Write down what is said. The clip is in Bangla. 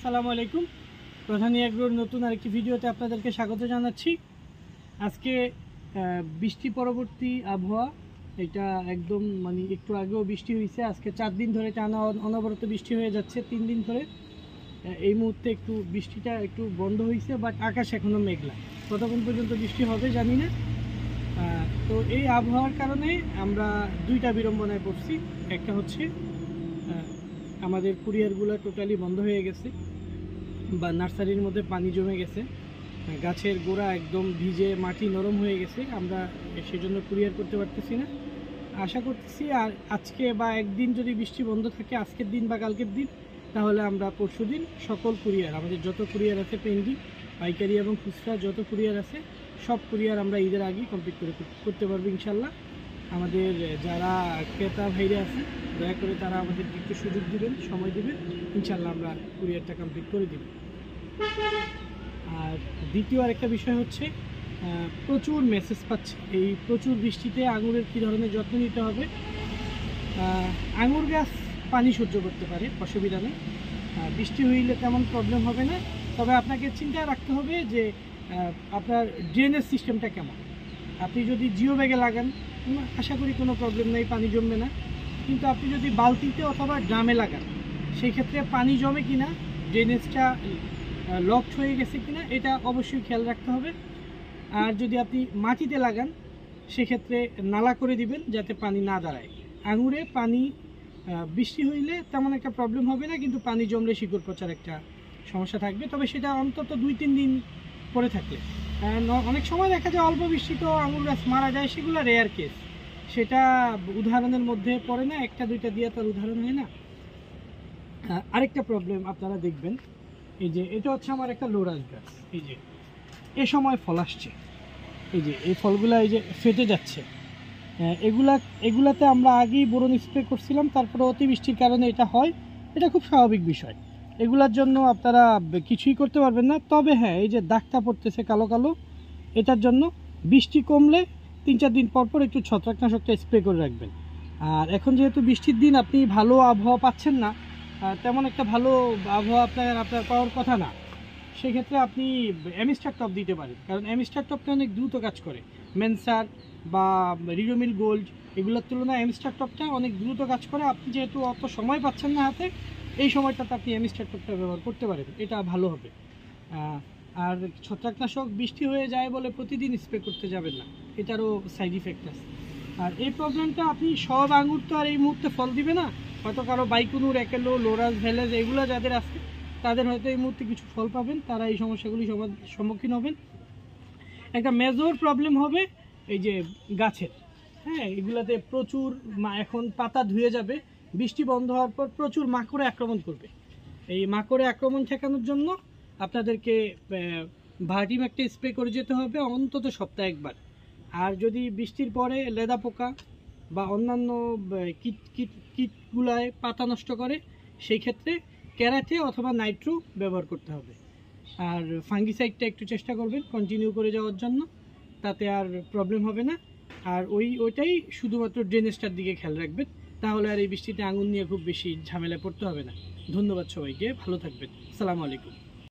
আসসালামু আলাইকুম। প্রধানী এগ্রোর নতুন আরেকটি ভিডিওতে আপনাদেরকে স্বাগত জানাচ্ছি। আজকে বৃষ্টি পরবর্তী আবহাওয়া, এটা একদম মানে একটু আগেও বৃষ্টি হয়েছে। আজকে 4 দিন ধরে টানা অনবরত বৃষ্টি হয়ে যাচ্ছে। 3 দিন ধরে এই মুহূর্তে একটু বৃষ্টিটা একটু বন্ধ হয়েছে, বাট আকাশ এখনও মেঘলা। কতক্ষণ পর্যন্ত বৃষ্টি হবে জানি না। তো এই আবহাওয়ার কারণে আমরা দুইটা বিড়ম্বনায় পড়ছি। একটা হচ্ছে আমাদের কুরিয়ারগুলো টোটালি বন্ধ হয়ে গেছে, বা নার্সারির মধ্যে পানি জমে গেছে, গাছের গোড়া একদম ভিজে মাটি নরম হয়ে গেছে। আমরা সেজন্য কুরিয়ার করতে পারতেছি না। আশা করতেছি আর আজকে বা একদিন যদি বৃষ্টি বন্ধ থাকে, আজকের দিন বা কালকের দিন, তাহলে আমরা পরশু দিন সকল কুরিয়ার, আমাদের যত কুরিয়ার আছে পেন্ডিং, পাইকারি এবং খুচরা যত কুরিয়ার আছে, সব কুরিয়ার আমরা ঈদের আগেই কমপ্লিট করতে পারবো ইনশাল্লাহ। আমাদের যারা ক্রেতা ভাইরা আছে, দয়া করে তারা আমাদেরকে একটু সুযোগ দিবেন, সময় দিবেন, ইনশাল্লাহ আমরা কুরিয়ারটা কমপ্লিট করে দেব। আর দ্বিতীয় আরেকটা বিষয় হচ্ছে, প্রচুর মেসেজ পাচ্ছে এই প্রচুর বৃষ্টিতে আঙুরের কী ধরনের যত্ন নিতে হবে। আঙুর গাছ পানি সহ্য করতে পারে, অসুবিধা নেই, বৃষ্টি হইলে তেমন প্রবলেম হবে না। তবে আপনাকে চিন্তা রাখতে হবে যে আপনার ড্রেনেজ সিস্টেমটা কেমন। আপনি যদি জিও ব্যাগে লাগান, আশা করি কোনো প্রবলেম নেই, পানি জমবে না। কিন্তু আপনি যদি বালতিতে অথবা ড্রামে লাগান, সেই ক্ষেত্রে পানি জমে কিনা, ড্রেনেজটা লকড হয়ে গেছে কিনা, এটা অবশ্যই খেয়াল রাখতে হবে। আর যদি আপনি মাটিতে লাগান, সেক্ষেত্রে নালা করে দিবেন যাতে পানি না দাঁড়ায়। আঙুরে পানি বৃষ্টি হইলে তেমন একটা প্রবলেম হবে না, কিন্তু পানি জমলে শিকড় পচার একটা সমস্যা থাকবে। তবে সেটা অন্তত 2-3 দিন পরে থাকলে। অনেক সময় দেখা যায় অল্প বৃষ্টিতেও আঙুর গাছ মারা যায়, সেগুলো রেয়ার কেস, সেটা উদাহরণের মধ্যে পড়ে না। একটা দুইটা দিয়ে তার উদাহরণ হয় না। আরেকটা প্রবলেম আপনারা দেখবেন, এই যে এটা হচ্ছে আমার একটা লোরাস গাছ, এই যে এ সময় ফল আসছে, এই যে এই ফলগুলা এই যে ফেটে যাচ্ছে। এগুলাতে আমরা আগেই বোরন স্প্রে করছিলাম, তারপরে অতিবৃষ্টির কারণে এটা হয়। এটা খুব স্বাভাবিক বিষয়, এগুলার জন্য আপনারা কিছুই করতে পারবেন না। তবে হ্যাঁ, এই যে দাগটা পড়তেছে কালো কালো, এটার জন্য বৃষ্টি কমলে 3-4 দিন পর পর একটু ছত্রাকনাশকটা স্প্রে করে রাখবেন। আর এখন যেহেতু বৃষ্টির দিন, আপনি ভালো আবহাওয়া পাচ্ছেন না, তেমন একটা ভালো আবহাওয়া আপনার পাওয়ার কথা না, সেক্ষেত্রে আপনি অ্যামিস্টার টপ দিতে পারেন। কারণ অ্যামিস্টার টপটা অনেক দ্রুত কাজ করে। মেনসার বা রিডোমিল গোল্ড এগুলোর তুলনায় অ্যামিস্টার টপটা অনেক দ্রুত কাজ করে। আপনি যেহেতু অত সময় পাচ্ছেন না হাতে, এই সময়টাতে আপনি অ্যামিস্টার টপটা ব্যবহার করতে পারেন, এটা ভালো হবে। আর ছত্রাকনাশক বৃষ্টি হয়ে যায় বলে প্রতিদিন স্প্রে করতে যাবেন না, এটারও সাইড ইফেক্ট আছে। আর এই প্রবলেমটা, আপনি সব আঙুর তো আর এই মুহূর্তে ফল দিবে না, হয়তো কারো বাইকুনুর, একেলো, লোরাস, ভ্যালেজ এগুলো যাদের আছে, তাদের হয়তো এই মুহূর্তে কিছু ফল পাবেন, তারা এই সমস্যাগুলি সম্মুখীন হবেন। একটা মেজর প্রবলেম হবে এই যে গাছের, হ্যাঁ, এগুলাতে প্রচুর এখন পাতা ধুয়ে যাবে, বৃষ্টি বন্ধ হওয়ার পর প্রচুর মাকড়ে আক্রমণ করবে। এই মাকড়ে আক্রমণ ঠেকানোর জন্য আপনাদেরকে ভার্টিম একটা স্প্রে করে যেতে হবে অন্তত সপ্তাহে একবার। আর যদি বৃষ্টির পরে লেদা পোকা বা অন্যান্য কীটগুলায় পাতা নষ্ট করে, সেই ক্ষেত্রে ক্যারাতে অথবা নাইট্রো ব্যবহার করতে হবে। আর ফাঙ্গিসাইডটা একটু চেষ্টা করবেন কন্টিনিউ করে যাওয়ার জন্য, তাতে আর প্রবলেম হবে না। আর ওইটাই শুধুমাত্র ড্রেনেজটার দিকে খেয়াল রাখবেন, তাহলে আর এই বৃষ্টিতে আঙুর নিয়ে খুব বেশি ঝামেলা পড়তে হবে না। ধন্যবাদ সবাইকে, ভালো থাকবেন। আসসালামু আলাইকুম।